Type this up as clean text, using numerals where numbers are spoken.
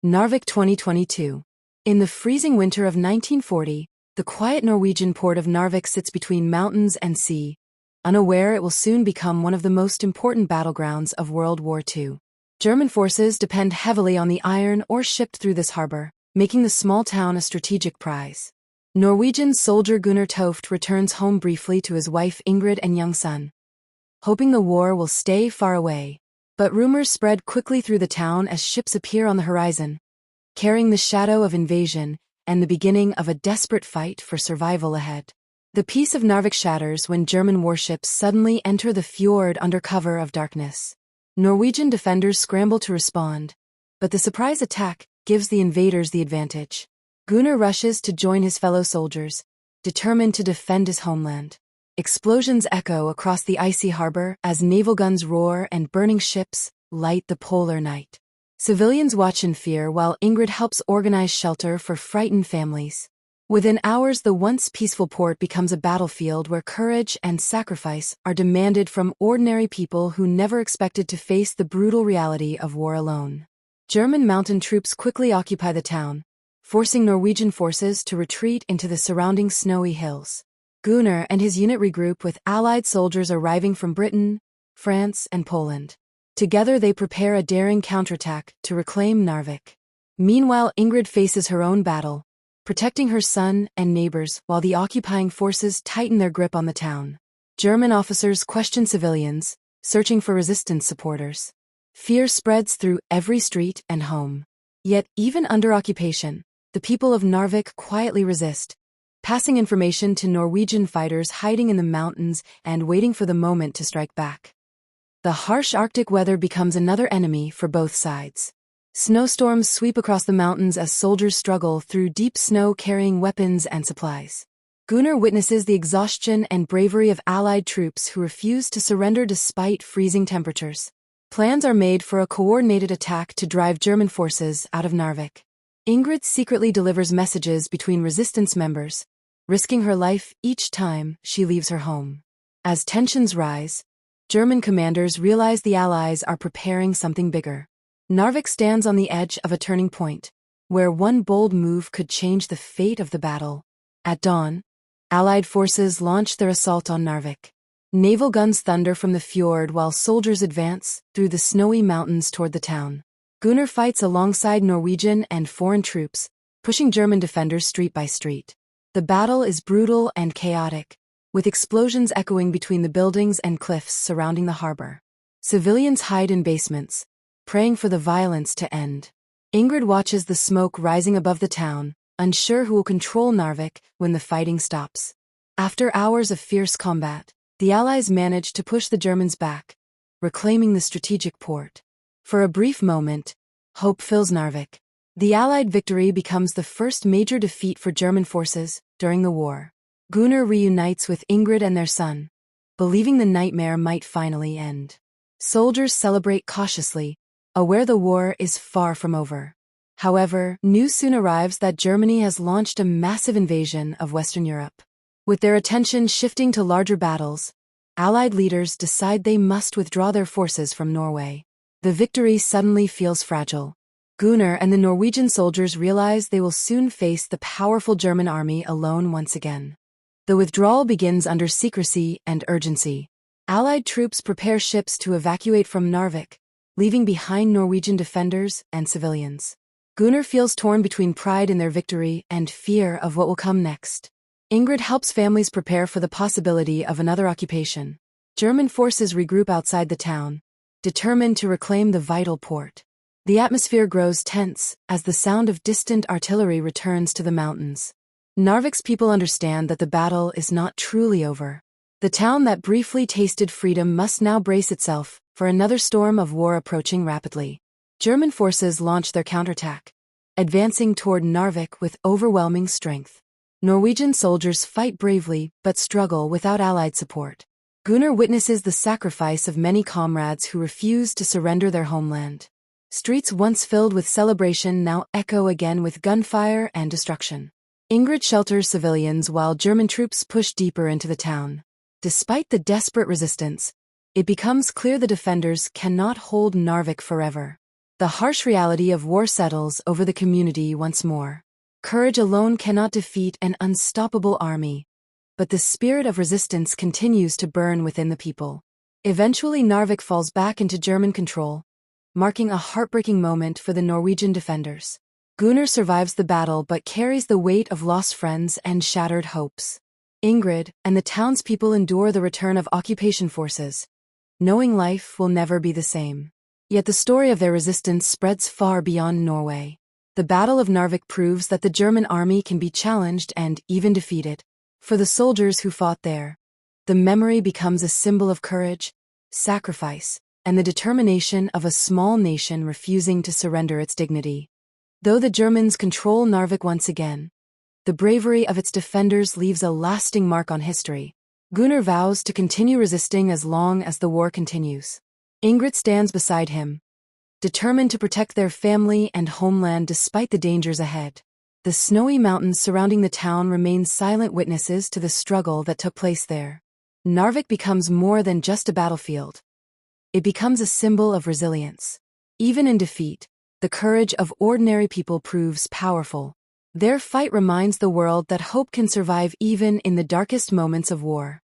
NARVIK 2022. In the freezing winter of 1940, the quiet Norwegian port of Narvik sits between mountains and sea, unaware it will soon become one of the most important battlegrounds of World War II. German forces depend heavily on the iron ore shipped through this harbor, making the small town a strategic prize. Norwegian soldier Gunnar Toft returns home briefly to his wife Ingrid and young son, hoping the war will stay far away. But rumors spread quickly through the town as ships appear on the horizon, carrying the shadow of invasion and the beginning of a desperate fight for survival ahead. The peace of Narvik shatters when German warships suddenly enter the fjord under cover of darkness. Norwegian defenders scramble to respond, but the surprise attack gives the invaders the advantage. Gunnar rushes to join his fellow soldiers, determined to defend his homeland. Explosions echo across the icy harbor as naval guns roar and burning ships light the polar night. Civilians watch in fear while Ingrid helps organize shelter for frightened families. Within hours, the once peaceful port becomes a battlefield where courage and sacrifice are demanded from ordinary people who never expected to face the brutal reality of war alone. German mountain troops quickly occupy the town, forcing Norwegian forces to retreat into the surrounding snowy hills. Gunnar and his unit regroup with Allied soldiers arriving from Britain, France, and Poland. Together they prepare a daring counterattack to reclaim Narvik. Meanwhile, Ingrid faces her own battle, protecting her son and neighbors while the occupying forces tighten their grip on the town. German officers question civilians, searching for resistance supporters. Fear spreads through every street and home. Yet, even under occupation, the people of Narvik quietly resist, passing information to Norwegian fighters hiding in the mountains and waiting for the moment to strike back. The harsh Arctic weather becomes another enemy for both sides. Snowstorms sweep across the mountains as soldiers struggle through deep snow carrying weapons and supplies. Gunnar witnesses the exhaustion and bravery of Allied troops who refuse to surrender despite freezing temperatures. Plans are made for a coordinated attack to drive German forces out of Narvik. Ingrid secretly delivers messages between resistance members, risking her life each time she leaves her home. As tensions rise, German commanders realize the Allies are preparing something bigger. Narvik stands on the edge of a turning point, where one bold move could change the fate of the battle. At dawn, Allied forces launch their assault on Narvik. Naval guns thunder from the fjord while soldiers advance through the snowy mountains toward the town. Gunnar fights alongside Norwegian and foreign troops, pushing German defenders street by street. The battle is brutal and chaotic, with explosions echoing between the buildings and cliffs surrounding the harbor. Civilians hide in basements, praying for the violence to end. Ingrid watches the smoke rising above the town, unsure who will control Narvik when the fighting stops. After hours of fierce combat, the Allies manage to push the Germans back, reclaiming the strategic port. For a brief moment, hope fills Narvik. The Allied victory becomes the first major defeat for German forces during the war. Gunnar reunites with Ingrid and their son, believing the nightmare might finally end. Soldiers celebrate cautiously, aware the war is far from over. However, news soon arrives that Germany has launched a massive invasion of Western Europe. With their attention shifting to larger battles, Allied leaders decide they must withdraw their forces from Norway. The victory suddenly feels fragile. Gunnar and the Norwegian soldiers realize they will soon face the powerful German army alone once again. The withdrawal begins under secrecy and urgency. Allied troops prepare ships to evacuate from Narvik, leaving behind Norwegian defenders and civilians. Gunnar feels torn between pride in their victory and fear of what will come next. Ingrid helps families prepare for the possibility of another occupation. German forces regroup outside the town, determined to reclaim the vital port. The atmosphere grows tense as the sound of distant artillery returns to the mountains. Narvik's people understand that the battle is not truly over. The town that briefly tasted freedom must now brace itself for another storm of war approaching rapidly. German forces launch their counterattack, advancing toward Narvik with overwhelming strength. Norwegian soldiers fight bravely but struggle without Allied support. Gunnar witnesses the sacrifice of many comrades who refuse to surrender their homeland. Streets once filled with celebration now echo again with gunfire and destruction. Ingrid shelters civilians while German troops push deeper into the town. Despite the desperate resistance, it becomes clear the defenders cannot hold Narvik forever. The harsh reality of war settles over the community once more. Courage alone cannot defeat an unstoppable army, but the spirit of resistance continues to burn within the people. Eventually Narvik falls back into German control, marking a heartbreaking moment for the Norwegian defenders. Gunnar survives the battle but carries the weight of lost friends and shattered hopes. Ingrid and the townspeople endure the return of occupation forces, knowing life will never be the same. Yet the story of their resistance spreads far beyond Norway. The Battle of Narvik proves that the German army can be challenged and even defeated. For the soldiers who fought there, the memory becomes a symbol of courage, sacrifice, and the determination of a small nation refusing to surrender its dignity. Though the Germans control Narvik once again, the bravery of its defenders leaves a lasting mark on history. Gunnar vows to continue resisting as long as the war continues. Ingrid stands beside him, determined to protect their family and homeland despite the dangers ahead. The snowy mountains surrounding the town remain silent witnesses to the struggle that took place there. Narvik becomes more than just a battlefield. It becomes a symbol of resilience. Even in defeat, the courage of ordinary people proves powerful. Their fight reminds the world that hope can survive even in the darkest moments of war.